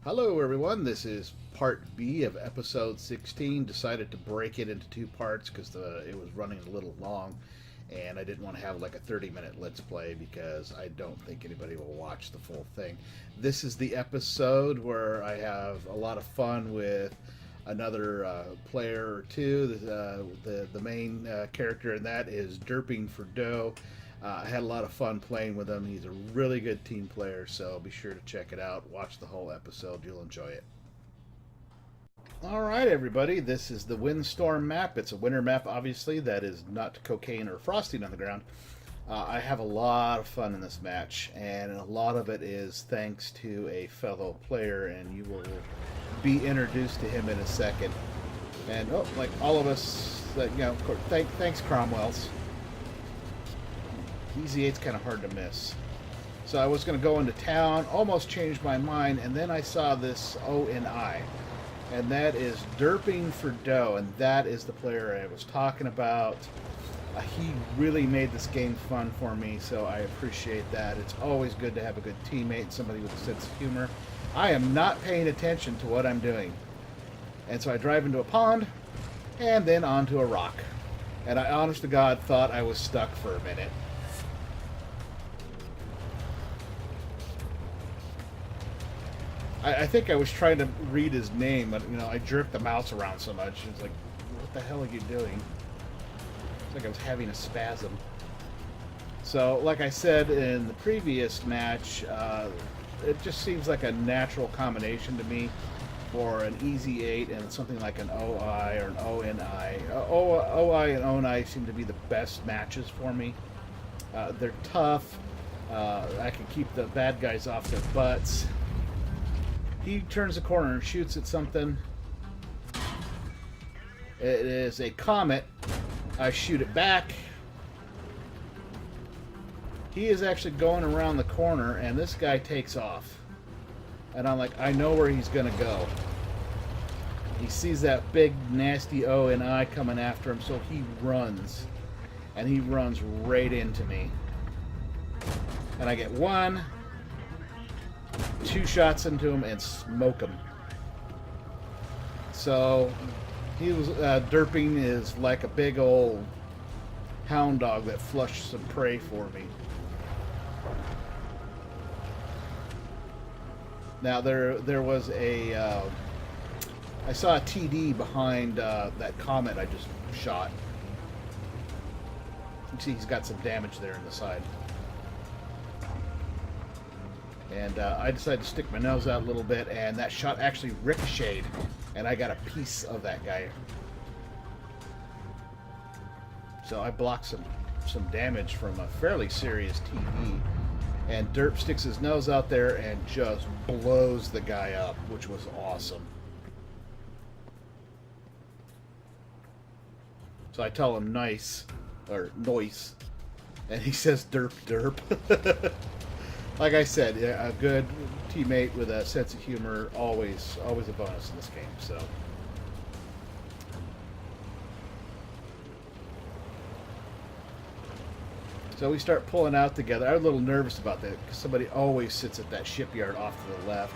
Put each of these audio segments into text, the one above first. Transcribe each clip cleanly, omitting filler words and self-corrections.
Hello, everyone. This is part B of episode 16. Decided to break it into two parts because it was running a little long, and I didn't want to have like a 30-minute Let's Play because I don't think anybody will watch the full thing. This is the episode where I have a lot of fun with another player or two. The main character in that is Derping for Dough. I had a lot of fun playing with him. He's a really good team player, so be sure to check it out. Watch the whole episode. You'll enjoy it. Alright, everybody. This is the Windstorm map. It's a winter map, obviously. That is not cocaine or frosting on the ground. I have a lot of fun in this match, and a lot of it is thanks to a fellow player, and you will be introduced to him in a second. And, oh, like all of us, of course, thanks, Cromwell's. Easy 8's kind of hard to miss. So I was going to go into town, almost changed my mind, and then I saw this O-N-I. And that is Derping for Dough, and that is the player I was talking about. He really made this game fun for me, so I appreciate that. It's always good to have a good teammate, somebody with a sense of humor. I am not paying attention to what I'm doing. And so I drive into a pond, and then onto a rock. And I, honest to God, thought I was stuck for a minute. I think I was trying to read his name, but, I jerked the mouse around so much. It's like, what the hell are you doing? It's like I was having a spasm. So, like I said in the previous match, it just seems like a natural combination to me for an easy 8 and something like an OI or an ONI. OI and ONI seem to be the best matches for me. They're tough. I can keep the bad guys off their butts. He turns the corner and shoots at something. It is a comet. I shoot it back. He is actually going around the corner, and this guy takes off. And I'm like, I know where he's going to go. He sees that big, nasty O and I coming after him, so he runs. And he runs right into me. And I get one, 2 shots into him and smoke him. So he was Derping is like a big old hound dog that flushed some prey for me. Now there was a I saw a TD behind that comet I just shot. You see he's got some damage there in the side. And I decided to stick my nose out a little bit, and that shot actually ricocheted, and I got a piece of that guy. So I blocked some damage from a fairly serious TD, and Derp sticks his nose out there and just blows the guy up, which was awesome. So I tell him nice, or noise, and he says derp derp. Like I said, a good teammate with a sense of humor, always a bonus in this game. So we start pulling out together. I was a little nervous about that because somebody always sits at that shipyard off to the left.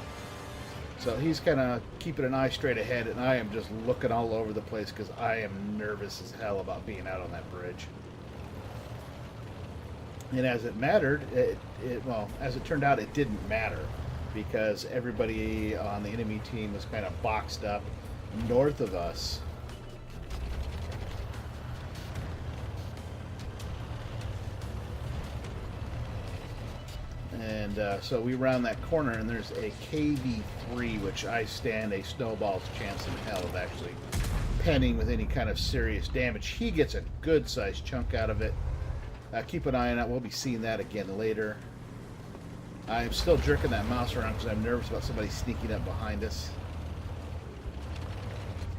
So he's kind of keeping an eye straight ahead, and I am just looking all over the place because I am nervous as hell about being out on that bridge. And as it mattered, well, as it turned out, it didn't matter because everybody on the enemy team was kind of boxed up north of us. And so we round that corner, and there's a KV-3, which I stand a snowball's chance in hell of actually penning with any kind of serious damage. He gets a good-sized chunk out of it. Keep an eye on it. We'll be seeing that again later. I'm still jerking that mouse around because I'm nervous about somebody sneaking up behind us.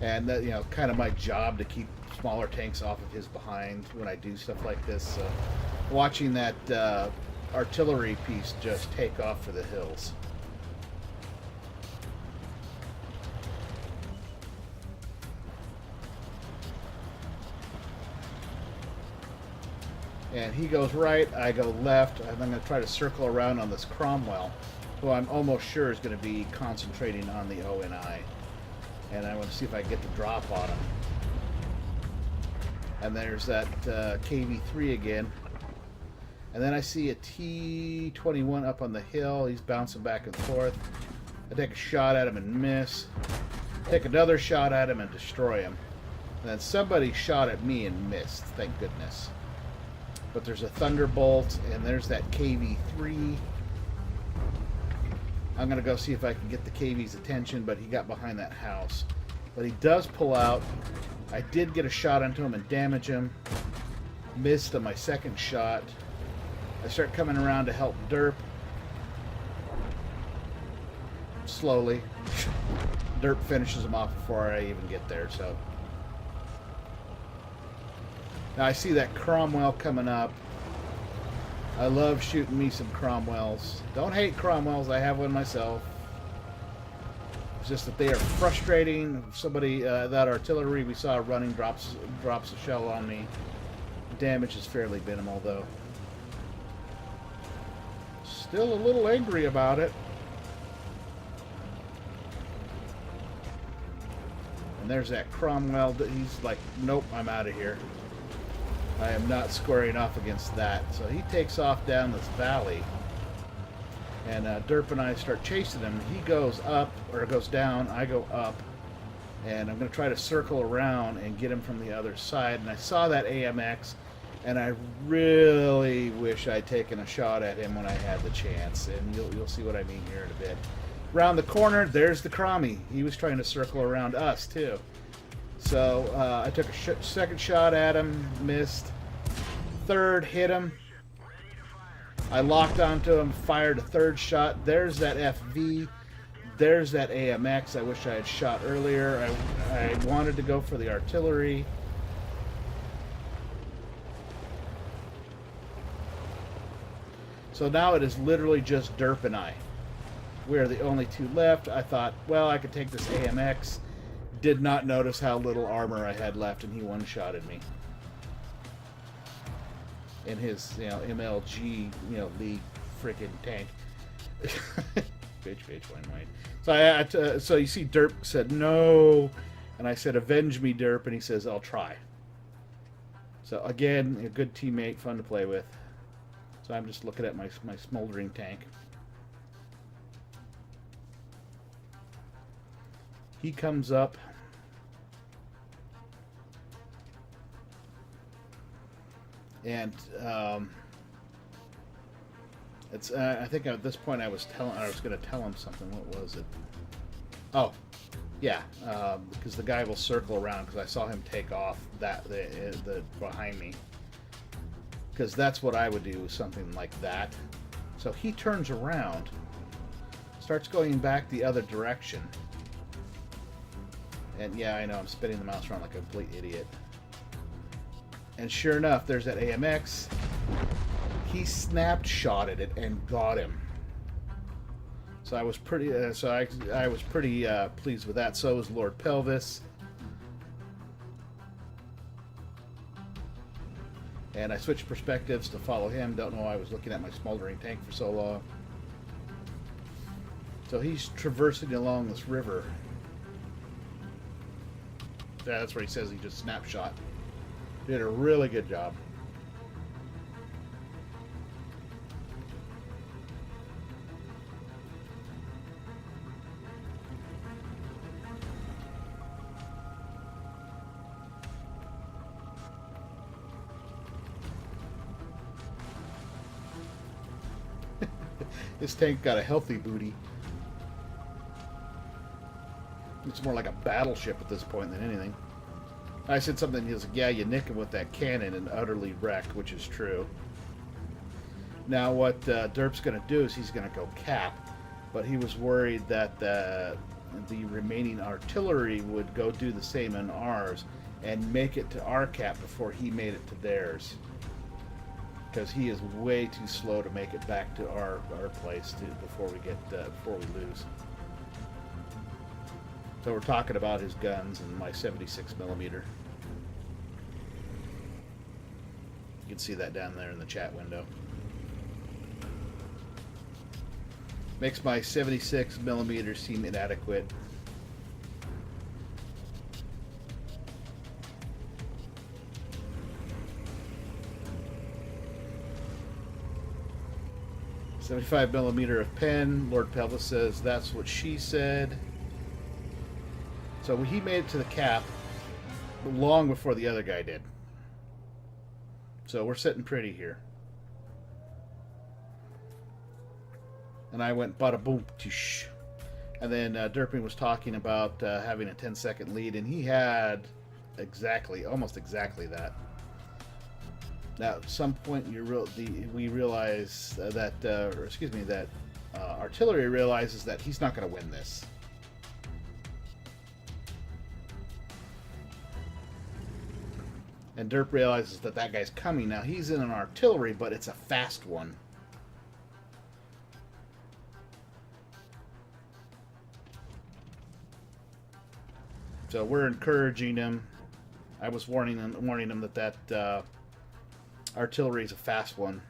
And that, kind of my job to keep smaller tanks off of his behind when I do stuff like this. Watching that artillery piece just take off for the hills. And he goes right, I go left, and I'm going to try to circle around on this Cromwell. who I'm almost sure is going to be concentrating on the ONI. And I want to see if I can get the drop on him. And there's that KV-3 again. And then I see a T-21 up on the hill. He's bouncing back and forth. I take a shot at him and miss. Take another shot at him and destroy him. And then somebody shot at me and missed, thank goodness. But there's a Thunderbolt, and there's that KV-3. I'm going to go see if I can get the KV's attention, but he got behind that house. But he does pull out. I did get a shot onto him and damage him. Missed on my second shot. I start coming around to help Derp. Slowly. Derp finishes him off before I even get there, so. Now I see that Cromwell coming up. I love shooting me some Cromwells. Don't hate Cromwells, I have one myself. It's just that they are frustrating. Somebody, that artillery we saw running drops a shell on me. Damage is fairly minimal though. Still a little angry about it. And there's that Cromwell. He's like, nope, I'm out of here. I am not squaring off against that. So he takes off down this valley. And Derp and I start chasing him. He goes up, or goes down. I go up. And I'm going to try to circle around and get him from the other side. And I saw that AMX. And I really wish I'd taken a shot at him when I had the chance. And you'll see what I mean here in a bit. Around the corner, there's the Crommy. He was trying to circle around us, too. So I took a second shot at him, missed. Third, hit him. I locked onto him, fired a third shot. There's that FV. There's that AMX I wish I had shot earlier. I wanted to go for the artillery. So now it is literally just Derp and I. We are the only two left. I thought, well, I could take this AMX. Did not notice how little armor I had left, and he one-shotted me. In his, MLG, Lee freaking tank. bitch, wine. So you see Derp said, no. And I said, avenge me, Derp. And he says, I'll try. So again, a good teammate, fun to play with. So I'm just looking at my smoldering tank. He comes up. And it's. I think at this point I was going to tell him something. What was it? Oh, yeah. Because the guy will circle around. Because I saw him take off the behind me. Because that's what I would do, something like that. So he turns around, starts going back the other direction. And yeah, I know I'm spinning the mouse around like a complete idiot. And sure enough, there's that AMX. He snap-shotted it and got him. So I was pretty. I was pretty pleased with that. So was Lord Pelvis. And I switched perspectives to follow him. Don't know why I was looking at my smoldering tank for so long. So he's traversing along this river. Yeah, that's where he says he just snapshot. Did a really good job. This tank got a healthy booty. It's more like a battleship at this point than anything. I said something, he was like, yeah, you nick him with that cannon and utterly wrecked, which is true. Now what Derp's going to do is he's going to go cap, but he was worried that the remaining artillery would go do the same in ours and make it to our cap before he made it to theirs. Because he is way too slow to make it back to our place before we lose. So we're talking about his guns and my 76 millimeter. You can see that down there in the chat window. Makes my 76 millimeters seem inadequate. .75 millimeter of pen. Lord Pelvis says that's what she said. So he made it to the cap long before the other guy did. So we're sitting pretty here. And I went bada boom tish. And then Derpy was talking about having a 10-second lead, and he had almost exactly that. Now, at some point, we realize that, that artillery realizes that he's not going to win this. And Derp realizes that guy's coming. Now, he's in an artillery, but it's a fast one. So we're encouraging him. I was warning him that artillery is a fast one.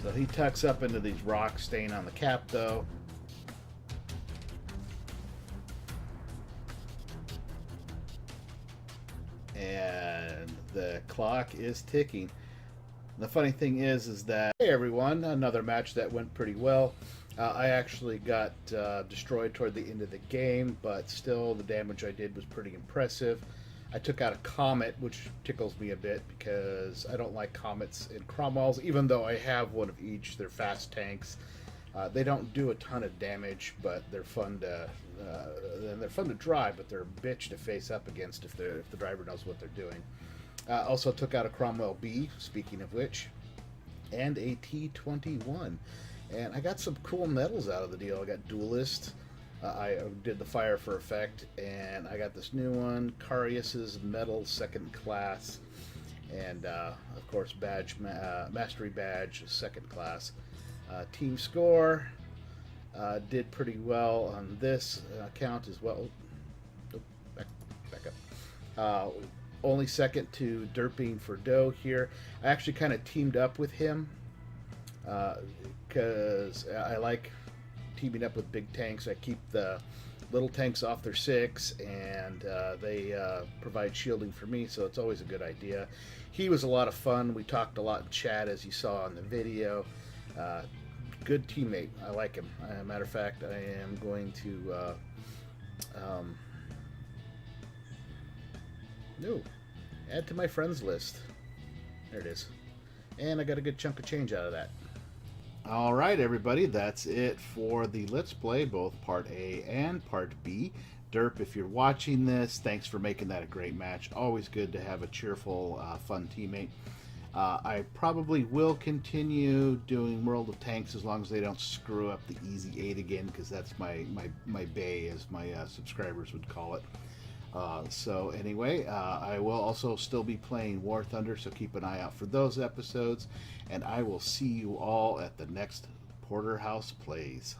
So he tucks up into these rocks, staying on the cap, though. And the clock is ticking. The funny thing is that, hey everyone, another match that went pretty well. I actually got destroyed toward the end of the game, but still the damage I did was pretty impressive. I took out a Comet, which tickles me a bit because I don't like Comets and Cromwells, even though I have one of each. They're fast tanks. They don't do a ton of damage, but they're fun to drive, but they're a bitch to face up against if the driver knows what they're doing. Also took out a Cromwell B, speaking of which, and a T-21. And I got some cool medals out of the deal. I got Duelist. I did the Fire for Effect, and I got this new one, Carius's Medal 2nd Class, and of course Mastery Badge 2nd Class. Team Score did pretty well on this account as well. Oh, back up. Only second to Derping for Doe here. I actually kind of teamed up with him. Because I like teaming up with big tanks. I keep the little tanks off their 6, and they provide shielding for me, so it's always a good idea. He was a lot of fun. We talked a lot in chat, as you saw in the video. Good teammate. I like him. As a matter of fact, I am going to add to my friends list. There it is. And I got a good chunk of change out of that. Alright everybody, that's it for the Let's Play, both Part A and Part B. Derp, if you're watching this, thanks for making that a great match. Always good to have a cheerful, fun teammate. I probably will continue doing World of Tanks as long as they don't screw up the Easy 8 again, because that's my bay, as my subscribers would call it. So anyway, I will also still be playing War Thunder, so keep an eye out for those episodes, and I will see you all at the next Porterhouse Plays.